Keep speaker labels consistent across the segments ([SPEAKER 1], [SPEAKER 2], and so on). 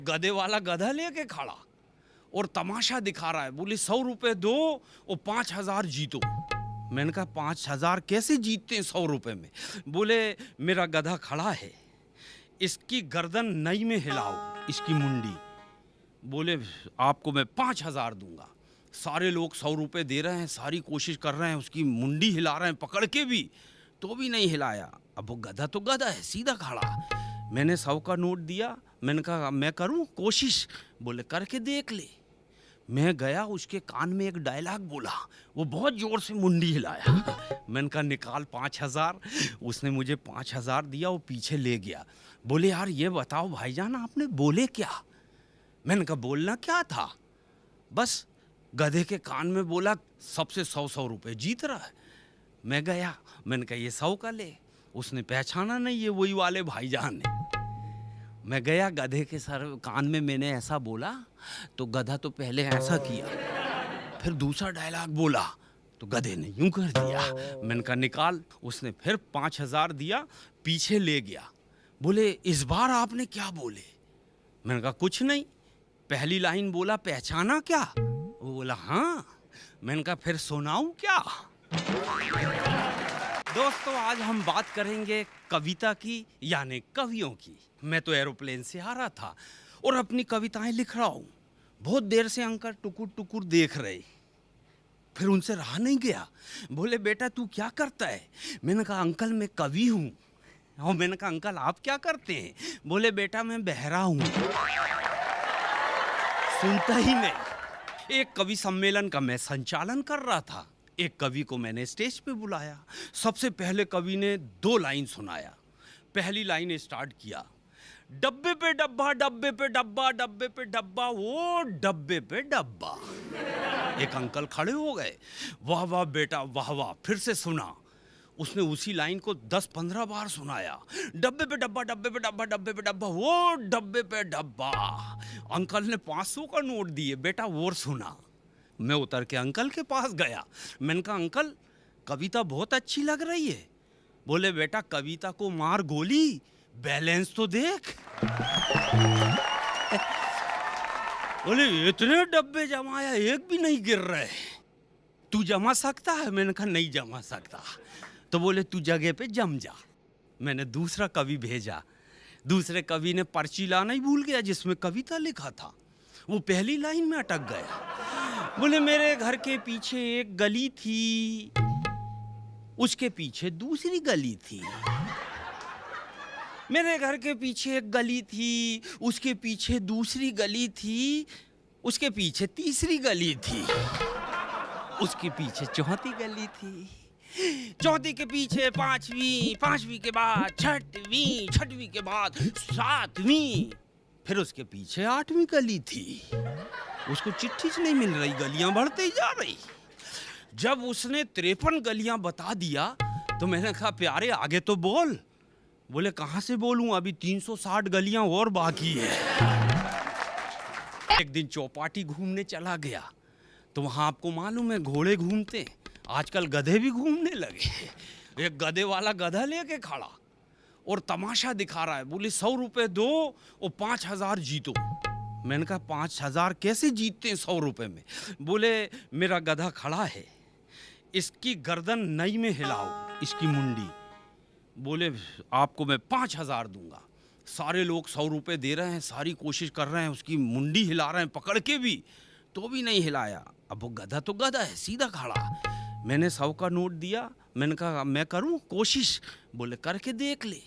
[SPEAKER 1] गधे वाला गधा लेके खड़ा और तमाशा दिखा रहा है। बोले 100 रुपए दो और 5,000 जीतो। मैंने कहा 5,000 कैसे जीतते हैं 100 रुपए में? बोले मेरा गधा खड़ा है, इसकी गर्दन नई में हिलाओ, इसकी मुंडी। बोले आपको मैं 5,000 दूंगा। सारे लोग 100 रुपए दे रहे हैं, सारी कोशिश कर रहे हैं, उसकी मुंडी हिला रहे हैं पकड़ के भी, तो भी नहीं हिलाया। अब वो गधा तो गधा है, सीधा खड़ा। मैंने 100 का नोट दिया, मैंने कहा मैं करूं कोशिश? बोले करके देख ले। मैं गया, उसके कान में एक डायलॉग बोला, वो बहुत जोर से मुंडी हिलाया। मैंने कहा निकाल 5,000। उसने मुझे 5,000 दिया, वो पीछे ले गया। बोले यार ये बताओ भाईजान आपने बोले क्या? मैंने कहा बोलना क्या था, बस गधे के कान में बोला सबसे 100 रुपए जीत रहा है। मैं गया, मैंने कहा ये 100 का ले। उसने पहचाना नहीं, ये वही वाले भाईजान है। मैं गया, गधे के सर कान में मैंने ऐसा बोला तो गधा तो पहले ऐसा किया, फिर दूसरा डायलॉग बोला तो गधे ने यूं कर दिया। मैंने कहा निकाल। उसने फिर 5,000 दिया, पीछे ले गया। बोले इस बार आपने क्या बोले? मैंने कहा कुछ नहीं, पहली लाइन बोला पहचाना क्या? वो बोला हाँ। मैंने कहा फिर सुनाऊं क्या? दोस्तों आज हम बात करेंगे कविता की, यानी कवियों की। मैं तो एरोप्लेन से आ रहा था और अपनी कविताएं लिख रहा हूँ। बहुत देर से अंकल टुकुर टुकुर देख रहे, फिर उनसे रहा नहीं गया। बोले बेटा तू क्या करता है? मैंने कहा अंकल मैं कवि हूँ। और मैंने कहा अंकल आप क्या करते हैं? बोले बेटा मैं बहरा हूँ। सुनता ही नहीं। एक कवि सम्मेलन का मैं संचालन कर रहा था। एक कवि को मैंने स्टेज पे बुलाया। सबसे पहले कवि ने 2 लाइन सुनाया। पहली लाइन स्टार्ट किया, डब्बे पे डब्बा, डब्बे पे डब्बा, डब्बे पे डब्बा, वो डब्बे पे डब्बा। एक अंकल खड़े हो गए, वाह वाह बेटा वाह वाह। फिर से सुना। उसने उसी लाइन को 10-15 बार सुनाया, डब्बे पे डब्बा, डब्बे पे डब्बा, डब्बे पे डब्बा, वो डब्बे पे डब्बा। अंकल ने 500 का नोट दिए, बेटा और सुना। मैं उतर के अंकल के पास गया। मैंने कहा अंकल कविता बहुत अच्छी लग रही है। बोले बेटा कविता को मार गोली, बैलेंस तो देख। बोले इतने डब्बे जमाया, एक भी नहीं गिर रहे, तू जमा सकता है? मैंने कहा नहीं जमा सकता। तो बोले तू जगह पे जम जा। मैंने दूसरा कवि भेजा। दूसरे कवि ने पर्ची लाना ही भूल गया जिसमें कविता लिखा था। वो पहली लाइन में अटक गया। बोले मेरे घर के पीछे एक गली थी, उसके पीछे दूसरी गली थी। मेरे घर के पीछे एक गली थी, उसके पीछे दूसरी गली थी, उसके पीछे तीसरी गली थी, उसके पीछे चौथी गली थी, चौथी के पीछे पांचवी, पांचवी के बाद छठवीं, छठवीं के बाद सातवीं, फिर उसके पीछे 8वीं गली थी। उसको चिट्ठी नहीं मिल रही, गलियां बढ़ती जा रही। जब उसने 53 गलियां बता दिया तो मैंने कहा प्यारे आगे तो बोल। बोले कहां से बोलूं, अभी 360 गलियां और बाकी है। एक दिन चौपाटी घूमने चला गया तो वहां आपको मालूम है घोड़े घूमते, आजकल गधे भी घूमने लगे। एक गधे वाला गधा लेके खड़ा और तमाशा दिखा रहा है। बोले 100 रुपए दो और 5,000 जीतो। मैंने कहा 5,000 कैसे जीतते हैं 100 रुपए में? बोले मेरा गधा खड़ा है, इसकी गर्दन नई में हिलाओ, इसकी मुंडी। बोले आपको मैं 5,000 दूंगा। सारे लोग 100 रुपए दे रहे हैं, सारी कोशिश कर रहे हैं, उसकी मुंडी हिला रहे हैं पकड़ के भी, तो भी नहीं हिलाया। अब वो गधा तो गधा है, सीधा खड़ा। मैंने 100 का नोट दिया, मैंने कहा मैं करूं कोशिश? बोले करके देख ले।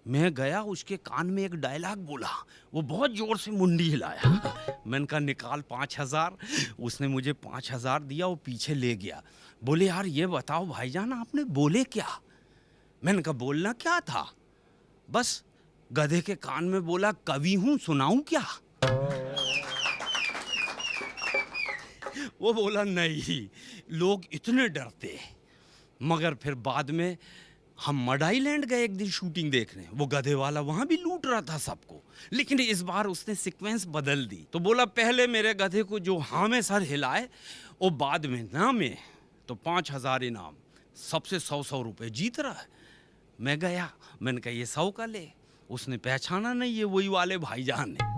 [SPEAKER 1] मैं गया, उसके कान में एक डायलॉग बोला, वो बहुत जोर से मुंडी हिलाया। मैंने कहा निकाल 5,000। उसने मुझे 5,000 दिया, वो पीछे ले गया। बोले यार ये बताओ भाईजान आपने बोले क्या? मैंने कहा बोलना क्या था, बस गधे के कान में बोला कवि हूं, सुनाऊं क्या? वो बोला नहीं, लोग इतने डरते। मगर फिर बाद में हम मडाईलैंड गए एक दिन शूटिंग देखने। वो गधे वाला वहां भी लूट रहा था सबको, लेकिन इस बार उसने सीक्वेंस बदल दी। तो बोला पहले मेरे गधे को जो हाँ में सर हिलाए और बाद में ना में, तो 5,000 इनाम, सबसे 100 रुपए जीत रहा है। मैं गया, मैंने कहा ये 100 का ले। उसने पहचाना नहीं, ये वही वाले भाईजान है।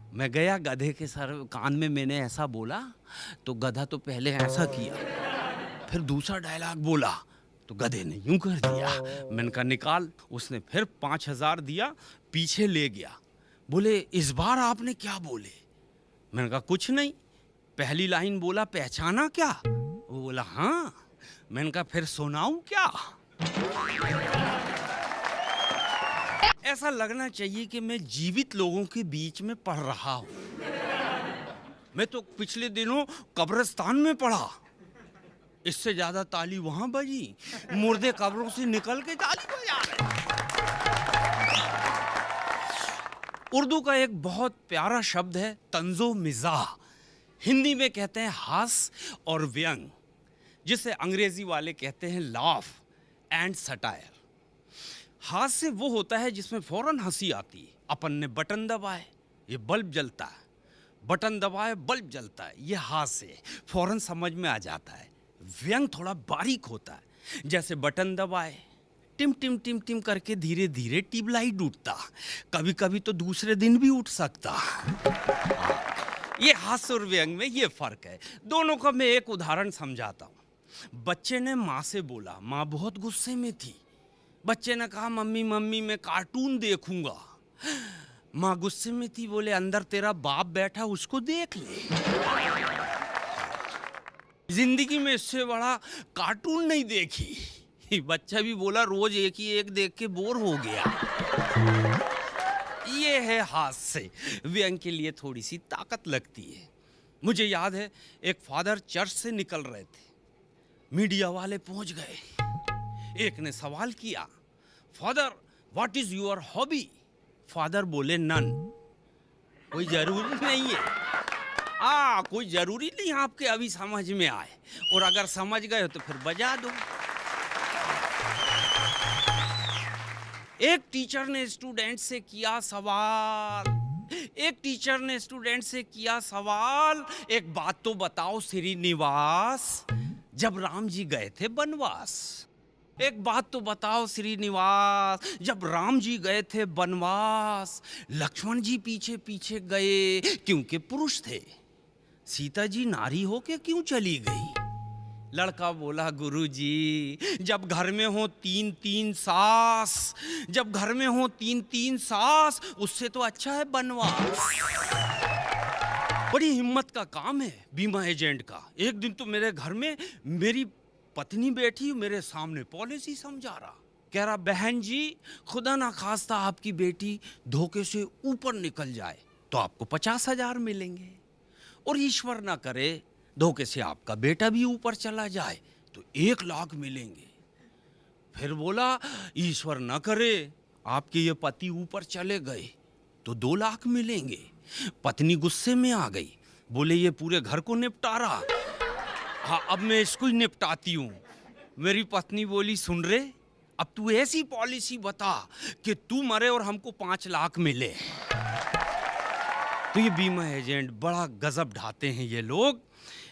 [SPEAKER 1] मैं गया गधे के सर कान में, मैंने ऐसा बोला तो गधा तो पहले ऐसा किया, फिर दूसरा डायलॉग बोला तो गधे ने यूं कर दिया। मैंने कहा निकाल। उसने फिर 5,000 दिया, पीछे ले गया। बोले इस बार आपने क्या बोले? मैंने कहा कुछ नहीं, पहली लाइन बोला पहचाना क्या? वो बोला हाँ। मैंने कहा फिर सुनाऊं क्या? ऐसा लगना चाहिए कि मैं जीवित लोगों के बीच में पढ़ रहा हूं। मैं तो पिछले दिनों कब्रिस्तान में पढ़ा, इससे ज्यादा ताली वहां बजी, मुर्दे कब्रों से निकल के ताली बजा रहे। उर्दू का एक बहुत प्यारा शब्द है तंजो मिजाह, हिंदी में कहते हैं हास्य और व्यंग, जिसे अंग्रेजी वाले कहते हैं लाफ एंड सटायर। हास्य वो होता है जिसमें फौरन हंसी आती है। अपन ने बटन दबाए, ये बल्ब जलता है, बटन दबाए बल्ब जलता है, ये हास्य है, फौरन समझ में आ जाता है। व्यंग थोड़ा बारीक होता है, जैसे बटन दबाए टिम टिम टिम टिम करके धीरे धीरे ट्यूबलाइट उठता, कभी कभी तो दूसरे दिन भी उठ सकता। ये हास्य और व्यंग में ये फर्क है। दोनों का मैं एक उदाहरण समझाता हूँ। बच्चे ने माँ से बोला, माँ बहुत गुस्से में थी। बच्चे ने कहा मम्मी मम्मी मैं कार्टून देखूंगा। माँ गुस्से में थी, बोले अंदर तेरा बाप बैठा, उसको देख ले। जिंदगी में इससे बड़ा कार्टून नहीं देखी। बच्चा भी बोला रोज एक ही एक देख के बोर हो गया। ये है हास्य। व्यंग के लिए थोड़ी सी ताकत लगती है। मुझे याद है एक फादर चर्च से निकल रहे थे, मीडिया वाले पहुंच गए। एक ने सवाल किया, father what is your hobby? Father बोले नन। कोई जरूरी नहीं है, कोई जरूरी नहीं आपके अभी समझ में आए, और अगर समझ गए तो फिर बजा दो। एक टीचर ने स्टूडेंट से किया सवाल, एक बात तो बताओ श्रीनिवास, जब राम जी गए थे बनवास। एक बात तो बताओ श्रीनिवास, जब राम जी गए थे बनवास, लक्ष्मण जी पीछे पीछे गए क्योंकि पुरुष थे, सीता जी नारी होके क्यों चली गई? लड़का बोला गुरुजी, जब घर में हो तीन तीन सास, उससे तो अच्छा है बनवास। बड़ी हिम्मत का काम है बीमा एजेंट का। एक दिन तो मेरे घर में मेरी पत्नी बैठी, मेरे सामने पॉलिसी समझा रहा, कह रहा बहन जी खुदा ना खास्ता आपकी बेटी धोखे से ऊपर निकल जाए तो आपको 50,000 मिलेंगे, और ईश्वर ना करे धोखे से आपका बेटा भी ऊपर चला जाए तो 1 लाख मिलेंगे। फिर बोला ईश्वर ना करे आपके ये पति ऊपर चले गए तो 2 लाख मिलेंगे। पत्नी गुस्से में आ गई, बोले ये पूरे घर को निपटारा, हाँ अब मैं इसको ही निपटाती हूँ। मेरी पत्नी बोली सुन रे, अब तू ऐसी पॉलिसी बता कि तू मरे और हमको 5 लाख मिले। तो ये बीमा एजेंट बड़ा गजब ढाते हैं ये लोग।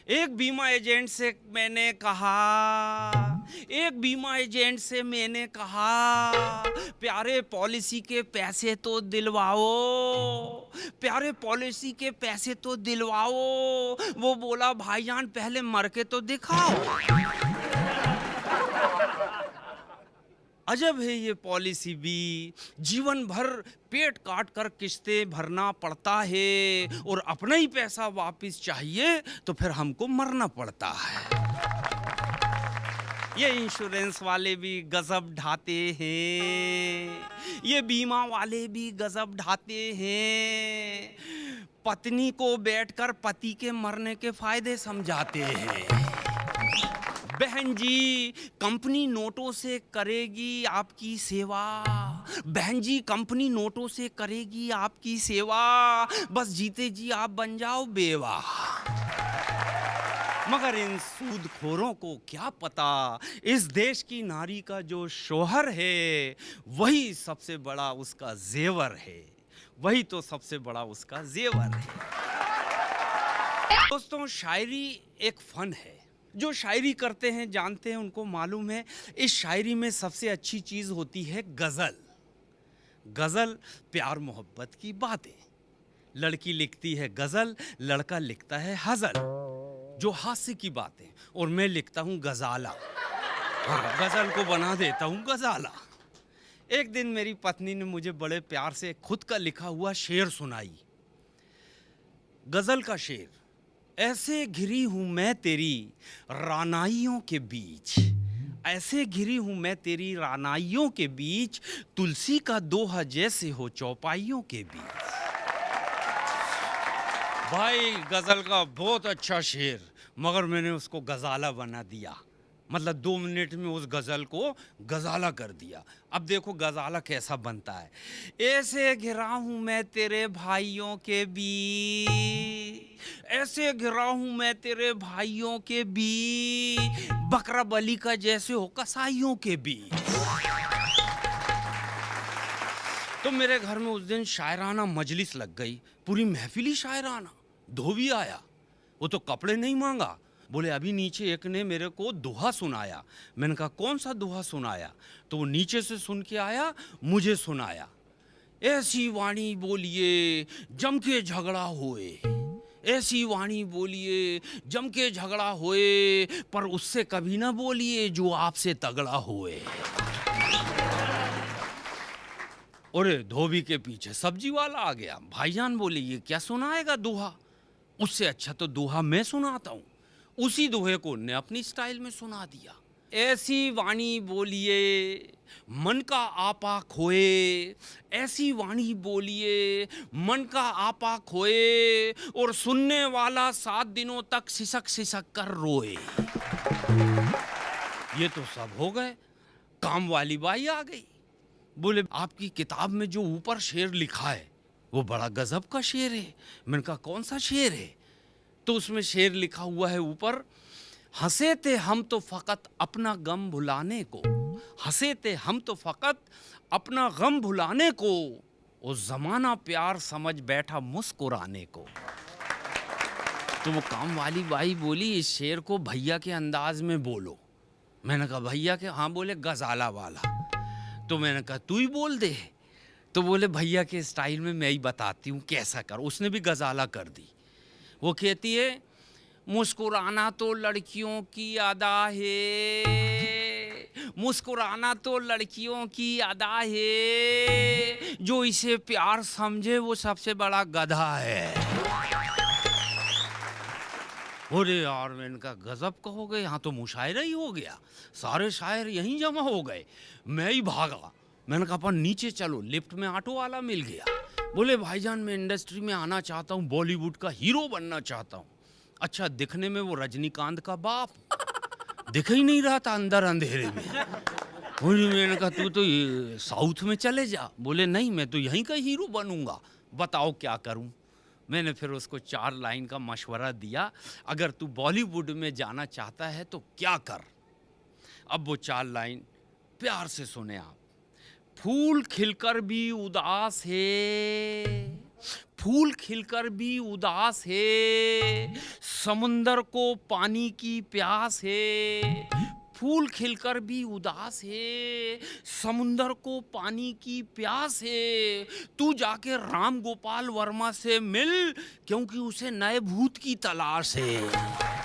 [SPEAKER 1] एक बीमा एजेंट से मैंने कहा प्यारे पॉलिसी के पैसे तो दिलवाओ। वो बोला भाईजान पहले मर के तो दिखाओ। अजब है ये पॉलिसी भी, जीवन भर पेट काट कर किस्तें भरना पड़ता है, और अपना ही पैसा वापस चाहिए तो फिर हमको मरना पड़ता है। ये इंश्योरेंस वाले भी गजब ढाते हैं, ये बीमा वाले भी गजब ढाते हैं। पत्नी को बैठकर पति के मरने के फायदे समझाते हैं। बहन जी कंपनी नोटों से करेगी आपकी सेवा, बस जीते जी आप बन जाओ बेवा। मगर इन सूदखोरों को क्या पता इस देश की नारी का जो शोहर है वही सबसे बड़ा उसका जेवर है, दोस्तों शायरी एक फन है। जो शायरी करते हैं जानते हैं, उनको मालूम है इस शायरी में सबसे अच्छी चीज होती है गजल। गजल प्यार मोहब्बत की बातें, लड़की लिखती है गजल, लड़का लिखता है हजल, जो हास्य की बातें, और मैं लिखता हूँ गजाला। हाँ, गजल को बना देता हूँ गजाला। एक दिन मेरी पत्नी ने मुझे बड़े प्यार से खुद का लिखा हुआ शेर सुनाई। गजल का शेर, ऐसे घिरी हूं मैं तेरी रानाइयों के बीच, ऐसे घिरी हूं मैं तेरी रानाइयों के बीच, तुलसी का दोहा जैसे हो चौपाइयों के बीच। भाई गजल का बहुत अच्छा शेर, मगर मैंने उसको गजाला बना दिया। मतलब 2 मिनट में उस गजल को गजाला कर दिया। अब देखो गजाला कैसा बनता है। ऐसे घिरा हूं मैं तेरे भाइयों के बीच, ऐसे घिरा हूं मैं तेरे भाइयों के बीच, बकरा बली का जैसे हो कसाईयों के बीच। तो मेरे घर में उस दिन शायराना मजलिस लग गई, पूरी महफिल ही शायराना। धोबी आया, वो तो कपड़े नहीं मांगा, बोले अभी नीचे एक ने मेरे को दोहा सुनाया। मैंने कहा कौन सा दोहा सुनाया? तो वो नीचे से सुन के आया, मुझे सुनाया। ऐसी वाणी बोलिए जम के झगड़ा होए, ऐसी वाणी बोलिए जम के झगड़ा होए, पर उससे कभी ना बोलिए जो आपसे तगड़ा होए। अरे धोबी के पीछे सब्जी वाला आ गया। भाईजान बोले ये क्या सुनाएगा दोहा? उससे अच्छा तो दोहा मैं सुनाता हूँ। उसी दोहे को ने अपनी स्टाइल में सुना दिया। ऐसी वाणी बोलिए मन का आपा खोए, ऐसी वाणी बोलिए मन का आपा खोए, और सुनने वाला 7 दिनों तक सिसक सिसक कर रोए। ये तो सब हो गए। काम वाली बाई आ गई, बोले आपकी किताब में जो ऊपर शेर लिखा है वो बड़ा गजब का शेर है। मैंने कहा कौन सा शेर है? तो उसमें शेर लिखा हुआ है ऊपर, हंसे थे हम तो फकत अपना गम भुलाने को, हंसे थे हम तो फकत अपना गम भुलाने को, वो जमाना प्यार समझ बैठा मुस्कुराने को। तो वो काम वाली बाई बोली इस शेर को भैया के अंदाज में बोलो। मैंने कहा भैया के? हाँ। बोले गजाला वाला। तो मैंने कहा तू ही बोल दे। तो बोले भैया के स्टाइल में मैं ही बताती हूँ कैसा कर। उसने भी गजाला कर दी। वो कहती है मुस्कुराना तो लड़कियों की अदा है, मुस्कुराना तो लड़कियों की अदा है, जो इसे प्यार समझे वो सबसे बड़ा गधा है। अरे यार मैंने कहा गजब का हो गए, यहाँ तो मुशायरा ही हो गया, सारे शायर यहीं जमा हो गए। मैं ही भागा। मैंने कहा अपन नीचे चलो। लिफ्ट में ऑटो वाला मिल गया। बोले भाईजान मैं इंडस्ट्री में आना चाहता हूँ, बॉलीवुड का हीरो बनना चाहता हूँ। अच्छा दिखने में वो रजनीकांत का बाप दिख ही नहीं रहा था अंदर अंधेरे में। मैंने कहा तू तो साउथ में चले जा। बोले नहीं मैं तो यहीं का हीरो बनूंगा, बताओ क्या करूं। मैंने फिर उसको 4 लाइन का मशवरा दिया, अगर तू बॉलीवुड में जाना चाहता है तो क्या कर। अब वो 4 लाइन प्यार से सुने आप। फूल खिलकर भी उदास है, फूल खिलकर भी उदास है, समुंदर को पानी की प्यास है, फूल खिलकर भी उदास है, समुंदर को पानी की प्यास है, तू जाके राम गोपाल वर्मा से मिल, क्योंकि उसे नए भूत की तलाश है।